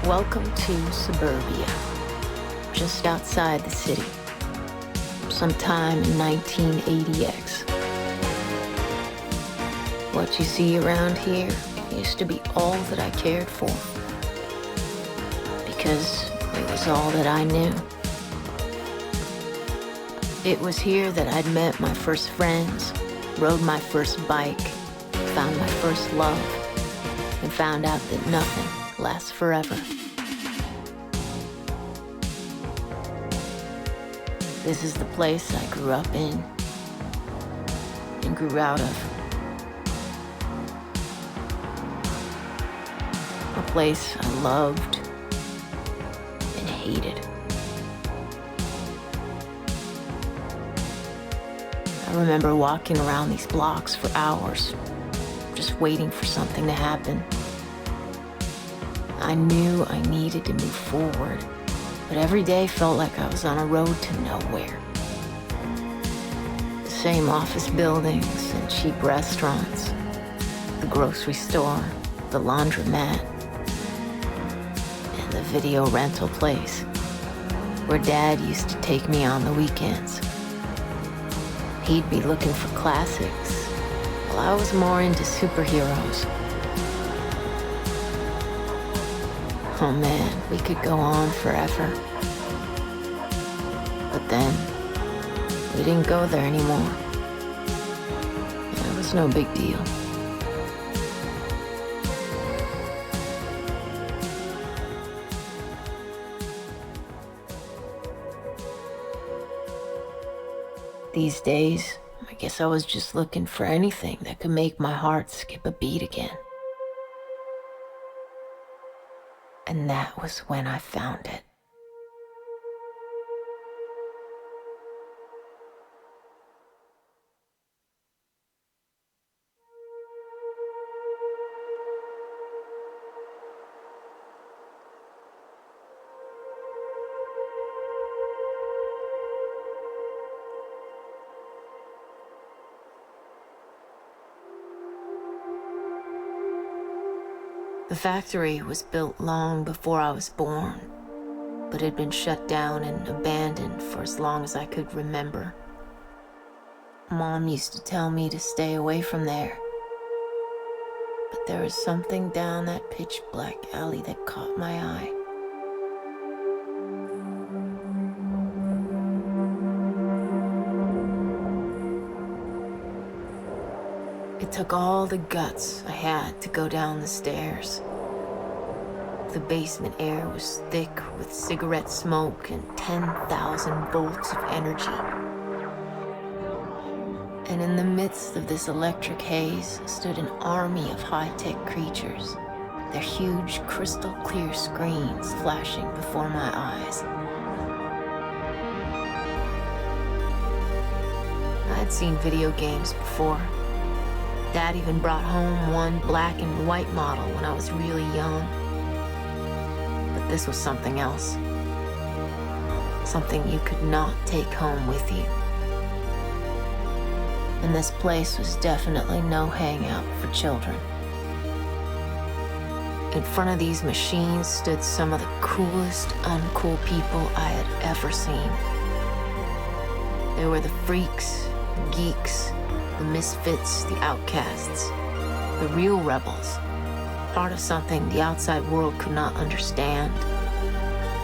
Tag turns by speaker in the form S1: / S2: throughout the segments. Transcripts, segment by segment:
S1: Welcome to suburbia, just outside the city, sometime in 1980X. What you see around here used to be all that I cared for, because it was all that I knew. It was here that I'd met my first friends, rode my first bike, found my first love, and found out that nothing lasts forever. This is the place I grew up in and grew out of. A place I loved and hated. I remember walking around these blocks for hours, just waiting for something to happen. I knew I needed to move forward, but every day felt like I was on a road to nowhere. The same office buildings and cheap restaurants, the grocery store, the laundromat, and the video rental place where Dad used to take me on the weekends. He'd be looking for classics, while I was more into superheroes. Oh man, we could go on forever. But then, we didn't go there anymore. It was no big deal. These days, I guess I was just looking for anything that could make my heart skip a beat again. And that was when I found it. The factory was built long before I was born, but had been shut down and abandoned for as long as I could remember. Mom used to tell me to stay away from there, but there was something down that pitch-black alley that caught my eye. It took all the guts I had to go down the stairs. The basement air was thick with cigarette smoke and 10,000 volts of energy. And in the midst of this electric haze stood an army of high-tech creatures, their huge crystal-clear screens flashing before my eyes. I'd seen video games before. Dad even brought home one black and white model when I was really young. But this was something else. Something you could not take home with you. And this place was definitely no hangout for children. In front of these machines stood some of the coolest, uncool people I had ever seen. They were the freaks, the geeks, the misfits, the outcasts, the real rebels, part of something the outside world could not understand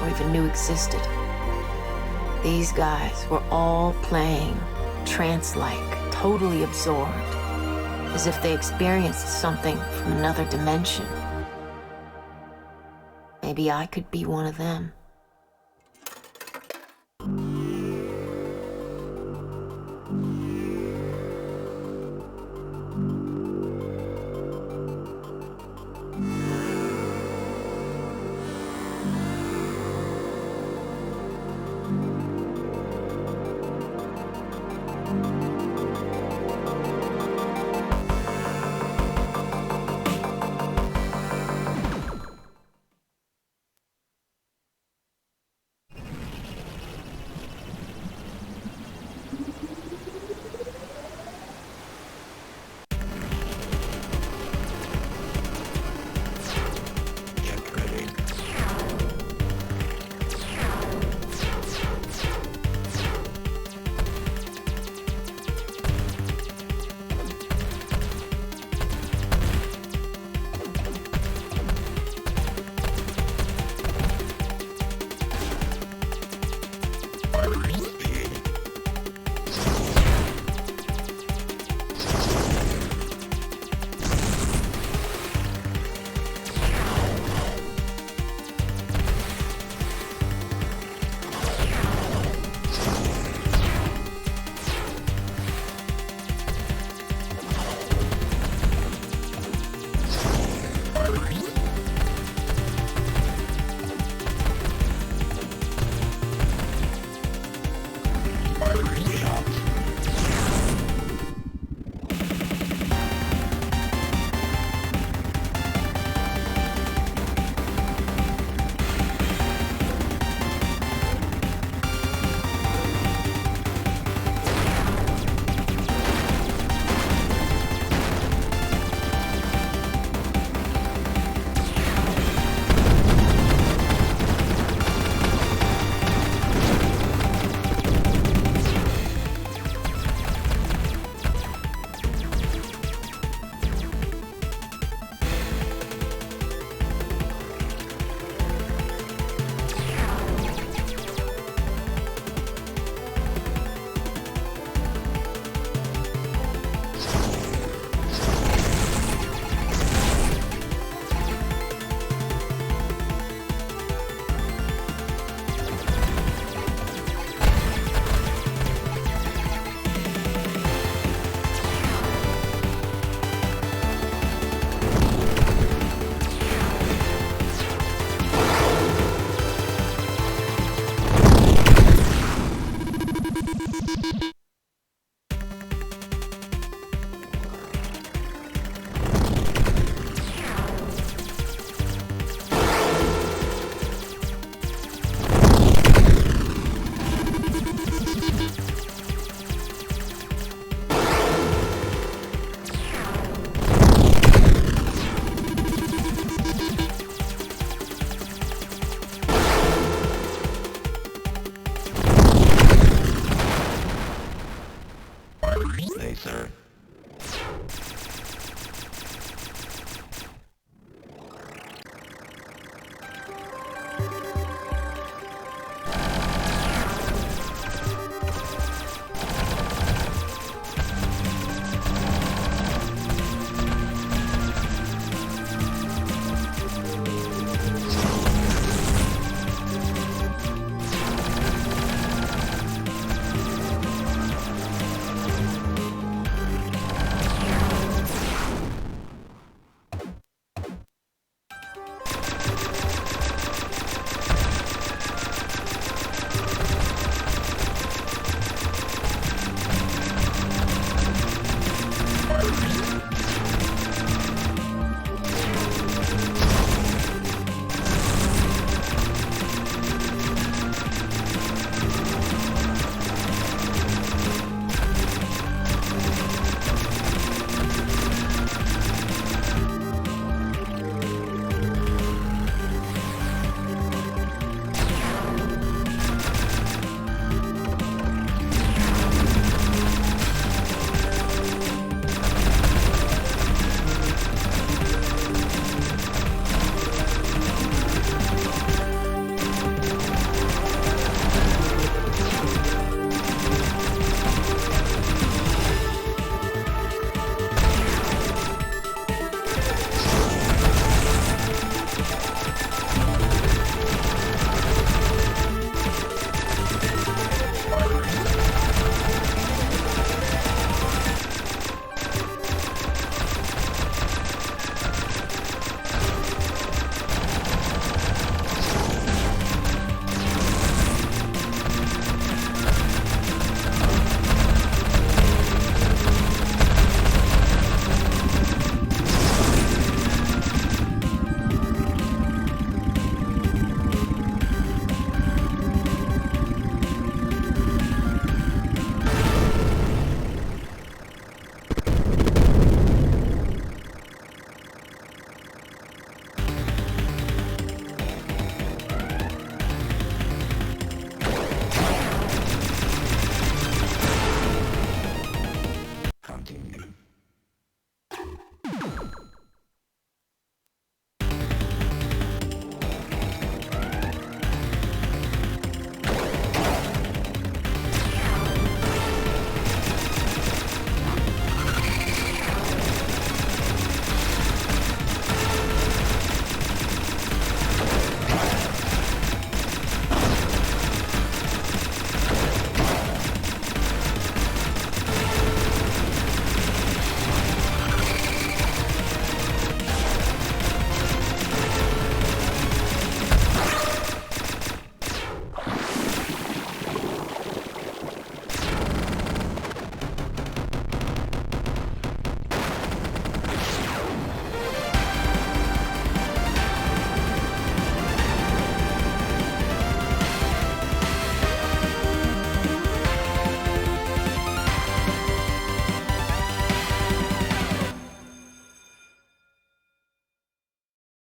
S1: or even knew existed. These guys were all playing trance-like, totally absorbed, as if they experienced something from another dimension. Maybe I could be one of them.